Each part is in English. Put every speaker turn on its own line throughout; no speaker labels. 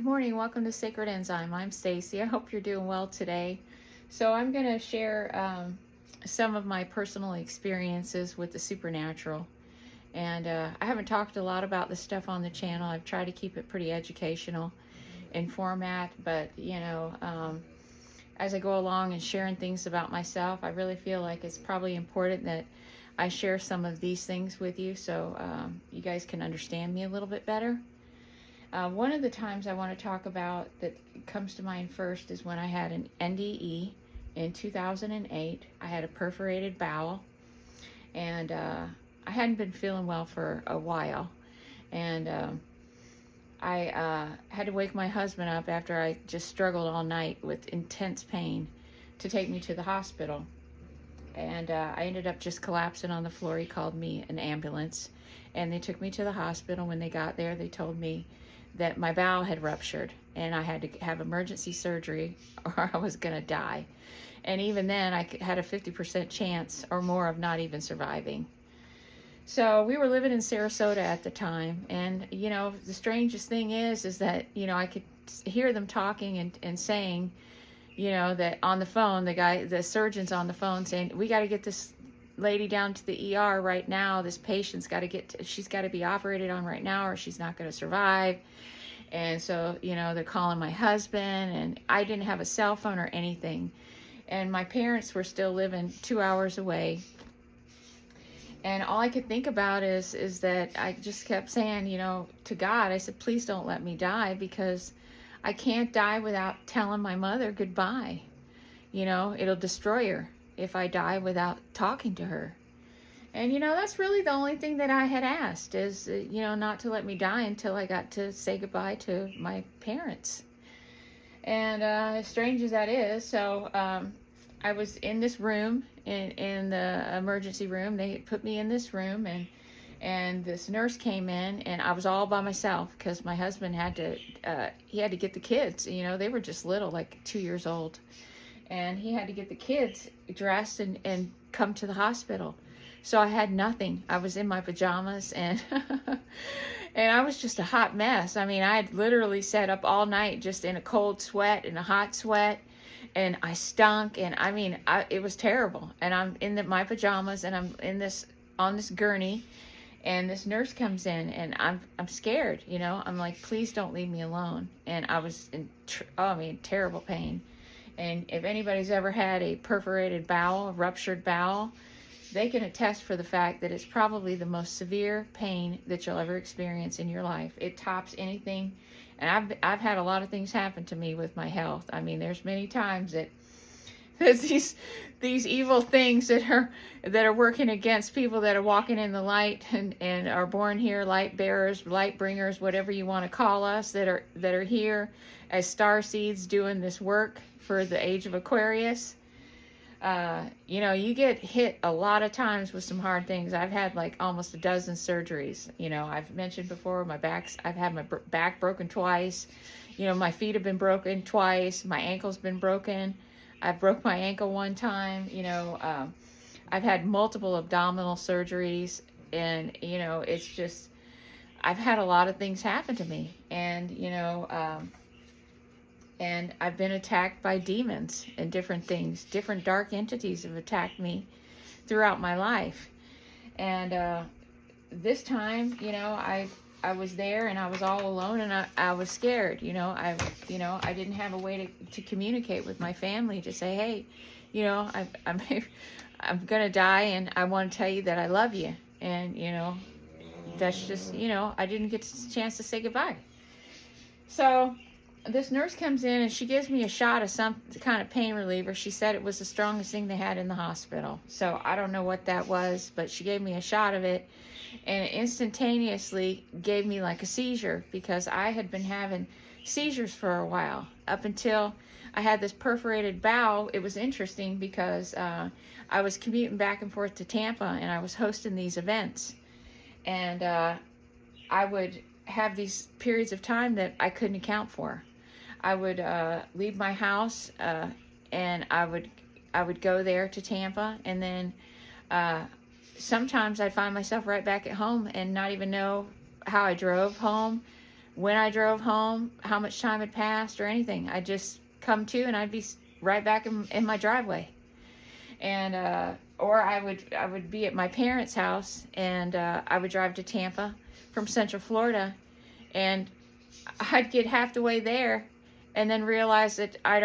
Good morning. Welcome to Sacred Enzyme. I'm Stacy. I hope you're doing well today. So I'm going to share some of my personal experiences with the supernatural. And I haven't talked a lot about this stuff on the channel. I've tried to keep it pretty educational in format, but as I go along and sharing things about myself, I really feel like it's probably important that I share some of these things with you so you guys can understand me a little bit better. One of the times I want to talk about that comes to mind first is when I had an NDE in 2008. I had a perforated bowel, and I hadn't been feeling well for a while. And I had to wake my husband up after I just struggled all night with intense pain to take me to the hospital. And I ended up just collapsing on the floor. He called me an ambulance, and they took me to the hospital. When they got there, they told me that my bowel had ruptured and I had to have emergency surgery or I was going to die. And even then, I had a 50% chance or more of not even surviving. So we were living in Sarasota at the time. And, the strangest thing is that, I could hear them talking and saying, that on the phone, the surgeon's on the phone saying, we got to get this lady down to the ER right now. This patient's she's got to be operated on right now or she's not going to survive. And so, they're calling my husband, and I didn't have a cell phone or anything. And my parents were still living 2 hours away. And all I could think about is that I just kept saying, to God, I said, please don't let me die, because I can't die without telling my mother goodbye. It'll destroy her if I die without talking to her. And, that's really the only thing that I had asked is, not to let me die until I got to say goodbye to my parents. And as strange as that is, so I was in this room, in the emergency room. They put me in this room, and this nurse came in, and I was all by myself because my husband had to get the kids. They were just little, like 2 years old. And he had to get the kids dressed and come to the hospital. So I had nothing. I was in my pajamas, and and I was just a hot mess. I mean, I had literally sat up all night just in a cold sweat and a hot sweat, and I stunk, and I mean, it was terrible. And I'm in my pajamas, and I'm on this gurney, and this nurse comes in, and I'm scared. I'm like, please don't leave me alone. And I was in terrible pain. And if anybody's ever had a perforated bowel, a ruptured bowel, they can attest for the fact that it's probably the most severe pain that you'll ever experience in your life. It tops anything. And I've had a lot of things happen to me with my health. I mean, there's many times that there's these evil things that are working against people that are walking in the light and are born here, light bearers, light bringers, whatever you want to call us, that are here as star seeds doing this work for the age of Aquarius. You get hit a lot of times with some hard things. I've had like almost a dozen surgeries. I've mentioned before, I've had my back broken twice. My feet have been broken twice. My ankle's been broken. I broke my ankle one time. I've had multiple abdominal surgeries, and, it's just, I've had a lot of things happen to me. And I've been attacked by demons and different things. Different dark entities have attacked me throughout my life. And this time, I was there, and I was all alone, and I was scared. I didn't have a way to communicate with my family to say, hey, I'm gonna die, and I want to tell you that I love you. And that's just, I didn't get a chance to say goodbye. So this nurse comes in, and she gives me a shot of some kind of pain reliever. She said it was the strongest thing they had in the hospital. So I don't know what that was, but she gave me a shot of it, and it instantaneously gave me like a seizure, because I had been having seizures for a while. Up until I had this perforated bowel, it was interesting because I was commuting back and forth to Tampa, and I was hosting these events. And I would have these periods of time that I couldn't account for. I would leave my house, and I would go there to Tampa, and then sometimes I'd find myself right back at home and not even know how I drove home. when I drove home, how much time had passed or anything. I'd just come to and I'd be right back in my driveway. And or I would be at my parents' house, and I would drive to Tampa from Central Florida, and I'd get half the way there and then realize that I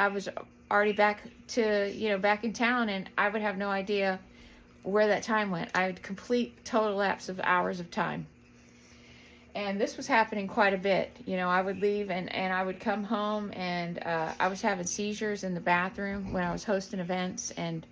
was already back to, back in town, and I would have no idea where that time went. I would complete total lapse of hours of time. And this was happening quite a bit. I would leave and I would come home, and I was having seizures in the bathroom when I was hosting events, and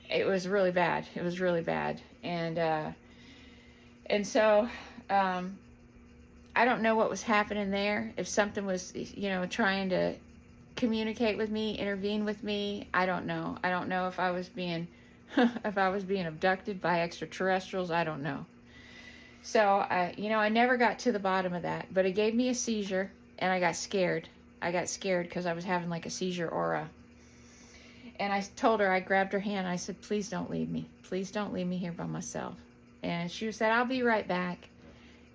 it was really bad. It was really bad. And so I don't know what was happening there. If something was, trying to communicate with me, intervene with me, I don't know. I don't know if I was being abducted by extraterrestrials. I don't know. So, I never got to the bottom of that, but it gave me a seizure, and I got scared. I got scared because I was having like a seizure aura. And I told her, I grabbed her hand, and I said, please don't leave me. Please don't leave me here by myself. And she said, I'll be right back.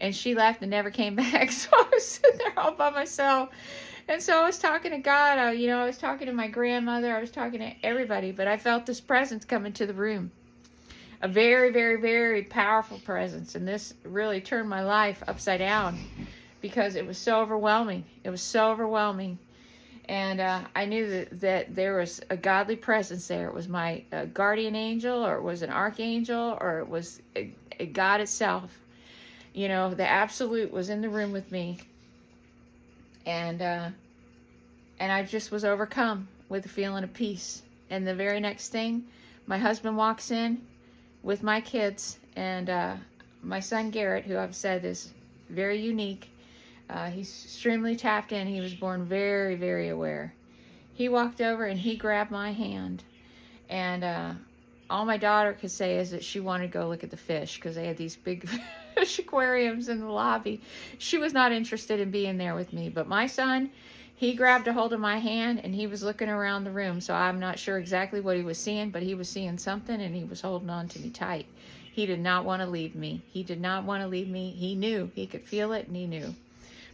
And she left and never came back. So I was sitting there all by myself. And so I was talking to God. I was talking to my grandmother. I was talking to everybody, but I felt this presence come into the room. A very, very, very powerful presence. And this really turned my life upside down because it was so overwhelming. It was so overwhelming. And I knew that there was a godly presence there. It was my guardian angel, or it was an archangel, or it was a God itself. The absolute was in the room with me. And I just was overcome with a feeling of peace. And the very next thing, my husband walks in with my kids, and my son Garrett, who I've said is very unique. He's extremely tapped in. He was born very, very aware. He walked over and he grabbed my hand, and all my daughter could say is that she wanted to go look at the fish because they had these big fish aquariums in the lobby. She was not interested in being there with me, but my son, he grabbed a hold of my hand and he was looking around the room. So I'm not sure exactly what he was seeing, but he was seeing something, and he was holding on to me tight. He did not want to leave me. He did not want to leave me. He knew. He could feel it, and he knew.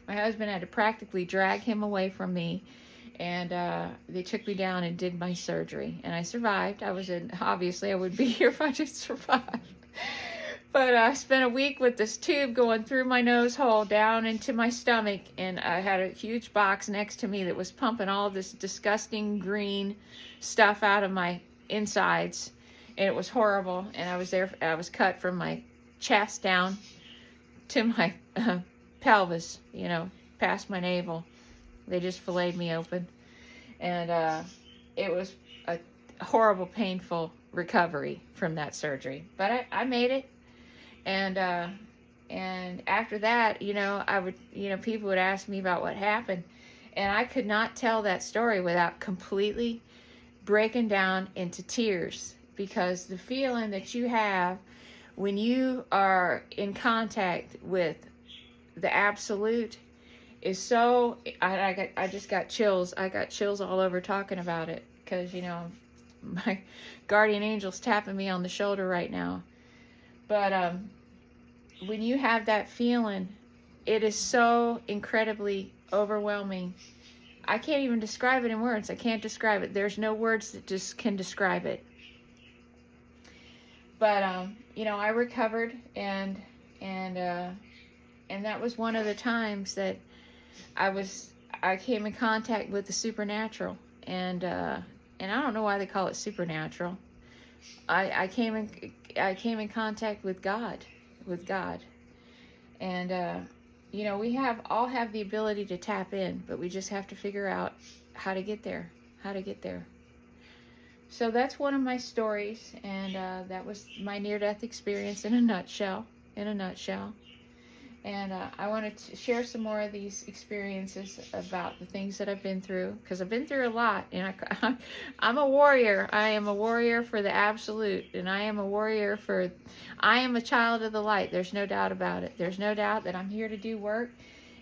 My husband had to practically drag him away from me, and they took me down and did my surgery, and I survived. Obviously I would be here if I didn't survive. But I spent a week with this tube going through my nose hole down into my stomach, and I had a huge box next to me that was pumping all this disgusting green stuff out of my insides, and it was horrible. And I was cut from my chest down to my pelvis, past my navel. They just filleted me open, and it was a horrible, painful recovery from that surgery. But I made it. And after that, people would ask me about what happened, and I could not tell that story without completely breaking down into tears, because the feeling that you have when you are in contact with the absolute is so, I just got chills. I got chills all over talking about it, because, my guardian angel's tapping me on the shoulder right now. But when you have that feeling, it is so incredibly overwhelming. I can't even describe it in words. I can't describe it. There's no words that just can describe it. But I recovered, and that was one of the times that I came in contact with the supernatural, and I don't know why they call it supernatural. I came in contact with God, and we all have the ability to tap in, but we just have to figure out how to get there. So that's one of my stories, and that was my near-death experience in a nutshell. And I wanted to share some more of these experiences about the things that I've been through, because I've been through a lot, and I'm a warrior. I am a warrior for the absolute, and I am a child of the light. There's no doubt about it. There's no doubt that I'm here to do work,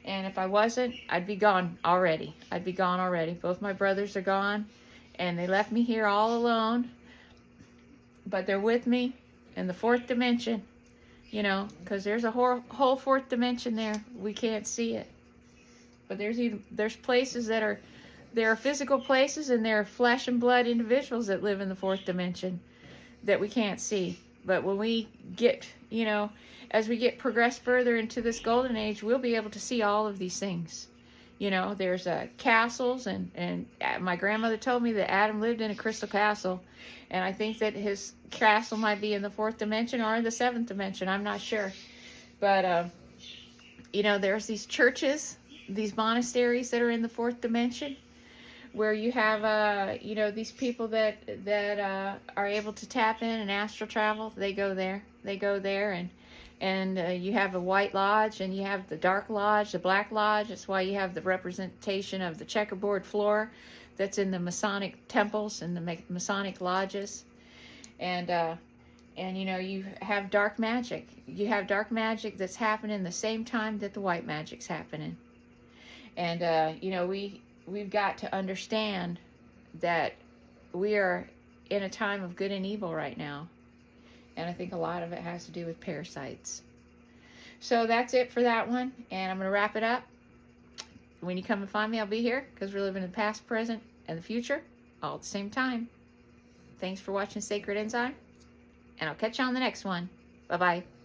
and if I wasn't, I'd be gone already. Both my brothers are gone, and they left me here all alone, but they're with me in the fourth dimension, you know, because there's a whole fourth dimension there. We can't see it. But there's places that are, there are physical places, and there are flesh and blood individuals that live in the fourth dimension that we can't see. But when we get, you know, as we get progressed further into this golden age, we'll be able to see all of these things. You know, there's castles, and my grandmother told me that Adam lived in a crystal castle, and I think that his castle might be in the fourth dimension or in the seventh dimension. I'm not sure. But, you know, there's these churches, these monasteries that are in the fourth dimension, where you have, you know, these people that are able to tap in and astral travel. They go there. They go there, and you have a white lodge, and you have the dark lodge, the black lodge. That's why you have the representation of the checkerboard floor that's in the Masonic temples and the Masonic lodges. And you know, you have dark magic. You have dark magic that's happening the same time that the white magic's happening. And, you know, we've got to understand that we are in a time of good and evil right now. And I think a lot of it has to do with parasites. So that's it for that one. And I'm going to wrap it up. When you come and find me, I'll be here, because we're living in the past, present, and the future all at the same time. Thanks for watching Sacred Enzyme. And I'll catch you on the next one. Bye-bye.